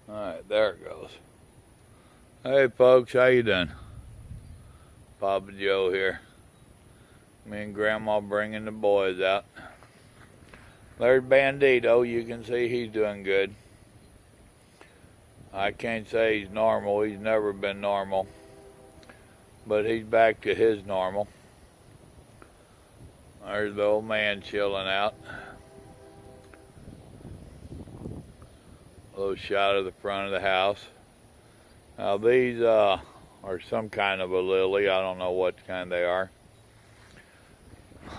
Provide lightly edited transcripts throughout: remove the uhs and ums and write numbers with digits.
Alright, there it goes. Hey folks, how you doing? Papa Joe here. Me and Grandma bringing the boys out. There's Bandito. You can see he's doing good. I can't say he's normal. He's never been normal. But he's back to his normal. There's the old man chilling out. A little shot of the front of the house. Now these are some kind of a lily. I don't know what kind they are.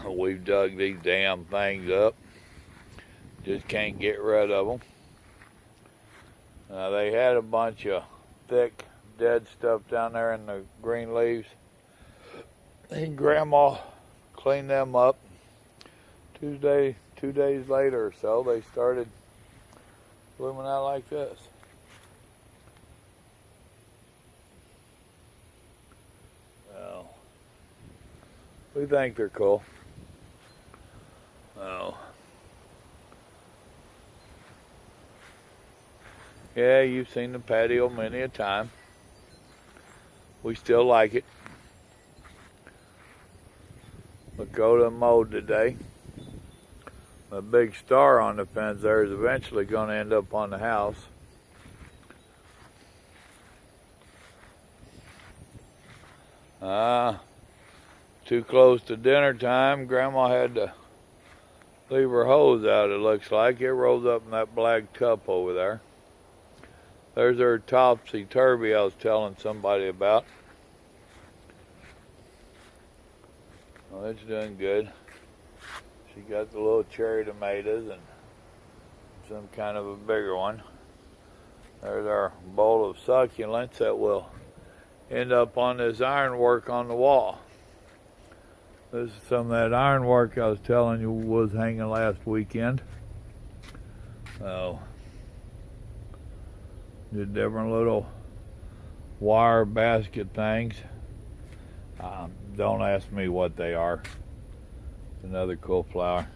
We've dug these damn things up. Just can't get rid of them. They had a bunch of thick, dead stuff down there in the green leaves. And Grandma cleaned them up. 2 days later or so, they started blooming out like this. Well, we think they're cool. Oh. Yeah, you've seen the patio many a time. We still like it. Lakota mowed today. A big star on the fence there is eventually going to end up on the house. Too close to dinner time. Grandma had to leave her hose out, it looks like. It rolls up in that black cup over there. There's her topsy-turvy I was telling somebody about. Well, it's doing good. She got the little cherry tomatoes and some kind of a bigger one. There's our bowl of succulents that will end up on this ironwork on the wall. This is some of that ironwork I was telling you was hanging last weekend. So, the different little wire basket things. Don't ask me what they are. It's another cool flower.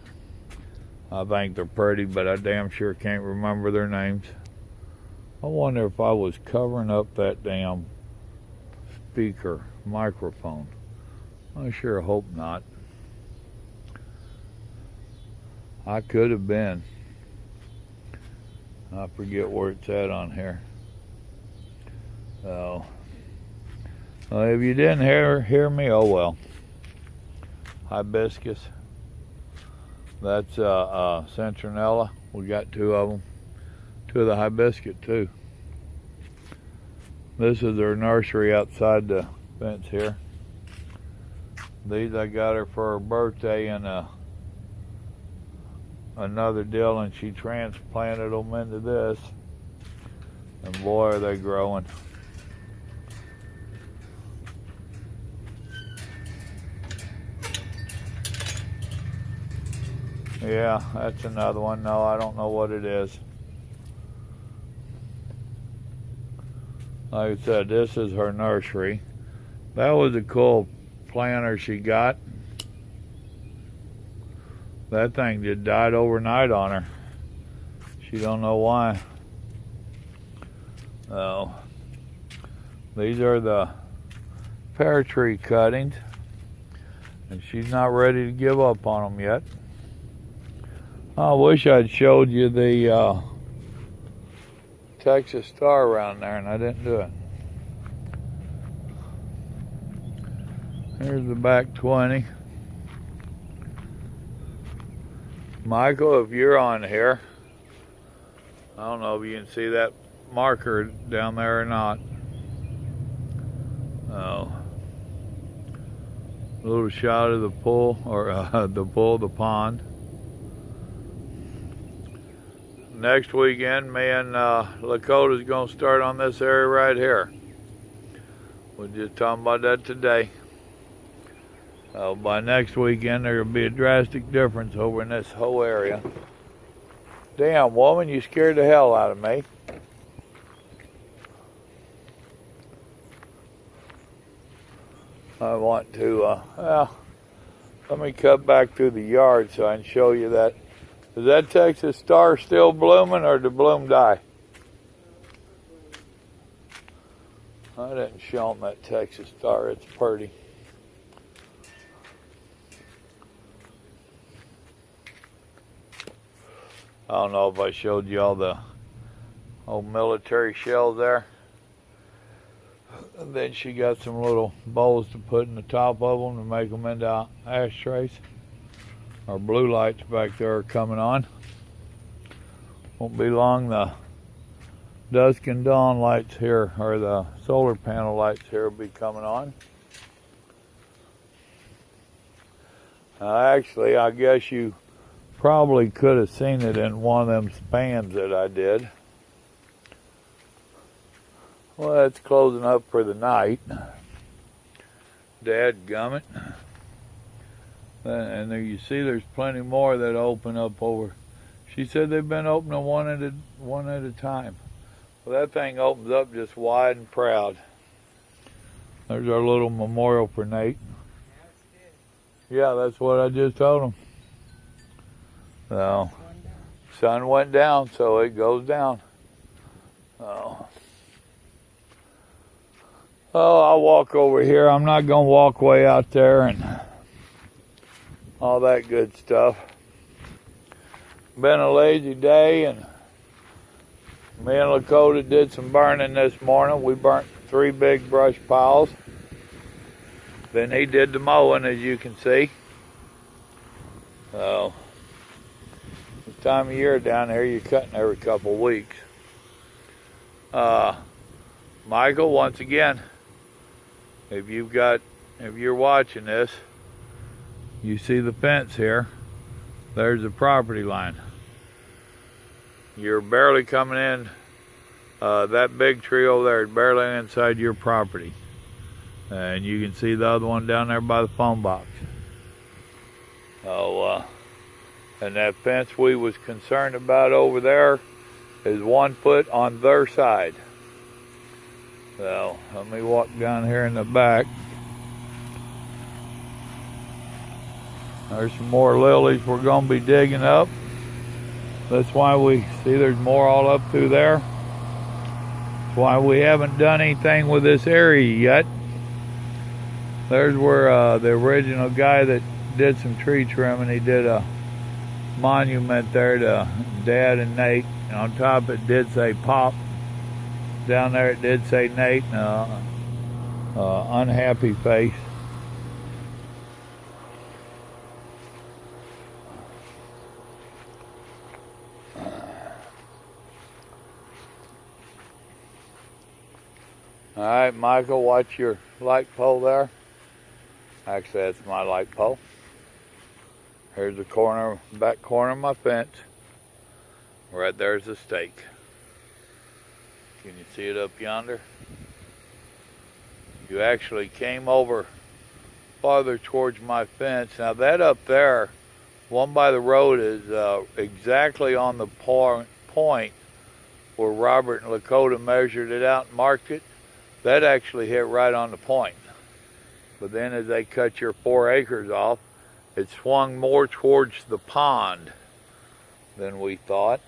I think they're pretty, but I damn sure can't remember their names. I wonder if I was covering up that damn speaker microphone. I sure hope not. I could have been. I forget where it's at on here. So, well, if you didn't hear me, oh well. Hibiscus. That's Centronella. We got two of them. Two of the hibiscus too. This is their nursery outside the fence here. These I got her for her birthday and another deal, and she transplanted them into this. And boy, are they growing. Yeah, that's another one. No, I don't know what it is. Like I said, this is her nursery. That was a cool planter she got. That thing just died overnight on her. She don't know why. Oh, these are the pear tree cuttings, and she's not ready to give up on them yet. I wish I'd showed you the Texas star around there, and I didn't do it. Here's the back 20. Michael, if you're on here, I don't know if you can see that marker down there or not. Oh, a little shot of the pool, or the pond. Next weekend, me and Lakota's gonna start on this area right here. We're just talking about that today. By next weekend, there'll be a drastic difference over in this whole area. Damn, woman, you scared the hell out of me. I want to, let me cut back through the yard so I can show you that. Is that Texas star still blooming, or did the bloom die? I didn't show them that Texas star. It's pretty. I don't know if I showed you all the old military shells there. And then she got some little bowls to put in the top of them to make them into ashtrays. Our blue lights back there are coming on. Won't be long, the dusk and dawn lights here, or the solar panel lights here, will be coming on. Actually, I guess you probably could have seen it in one of them spans that I did. Well, it's closing up for the night. Dadgummit. And there you see there's plenty more that open up over. She said they've been opening one at a time. Well, that thing opens up just wide and proud. There's our little memorial for Nate. Yeah, that's what I just told him. So, sun went down, so it goes down. Oh, I'll walk over here. I'm not going to walk way out there and all that good stuff. Been a lazy day, and me and Lakota did some burning this morning. We burnt 3 big brush piles. Then he did the mowing, as you can see. So, this time of year down here, you're cutting every couple weeks. Michael, once again, if you're watching this, you see the fence here. There's the property line. You're barely coming in. That big tree over there is barely inside your property. And you can see the other one down there by the phone box. And that fence we was concerned about over there is 1 foot on their side. So let me walk down here in the back. There's some more lilies we're going to be digging up. That's why we see there's more all up through there. That's why we haven't done anything with this area yet. There's where the original guy that did some tree trimming, he did a monument there to Dad and Nate. And on top it did say Pop. Down there it did say Nate, unhappy face. All right, Michael, watch your light pole there. Actually, that's my light pole. Here's the back corner of my fence. Right there's the stake. Can you see it up yonder? You actually came over farther towards my fence. Now that up there, one by the road, is exactly on the point where Robert and Lakota measured it out and marked it. That actually hit right on the point. But then as they cut your 4 acres off, it swung more towards the pond than we thought.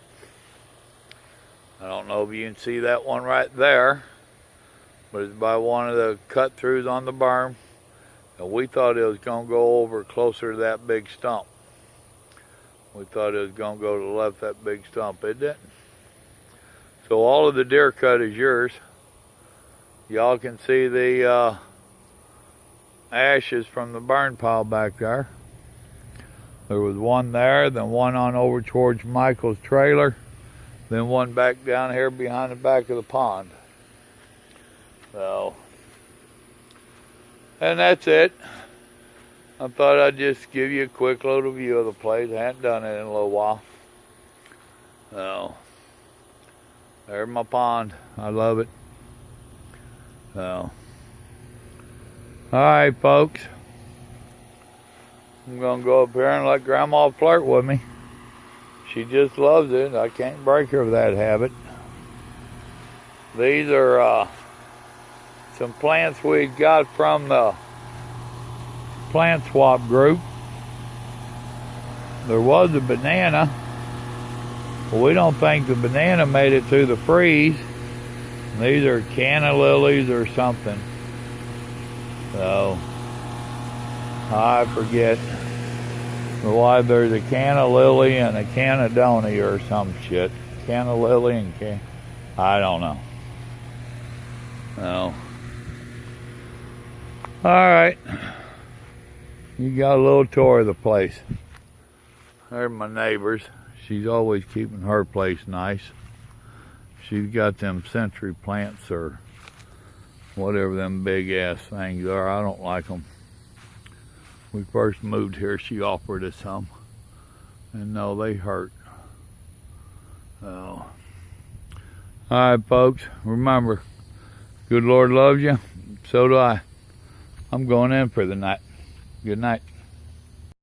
I don't know if you can see that one right there, but it's by one of the cut throughs on the berm. And we thought it was going to go over closer to that big stump. We thought it was going to go to the left of that big stump. It didn't. So all of the deer cut is yours. Y'all can see the ashes from the burn pile back there. There was one there, then one on over towards Michael's trailer, then one back down here behind the back of the pond. So, and that's it. I thought I'd just give you a quick little view of the place. I hadn't done it in a little while. So, there's my pond. I love it. So, alright folks, I'm going to go up here and let Grandma flirt with me. She just loves it. I can't break her of that habit. These are some plants we got from the plant swap group. There was a banana, but we don't think the banana made it through the freeze. These are canna lilies or something. So, I forget why there's a canna lily and a Canadoni or some shit. Canna lily and I don't know. No. Alright. You got a little tour of the place. There's my neighbors. She's always keeping her place nice. She's got them century plants or whatever them big ass things are. I don't like them. We first moved here, she offered us some. And no, they hurt. Oh. Alright, folks, remember, good Lord loves you. So do I. I'm going in for the night. Good night.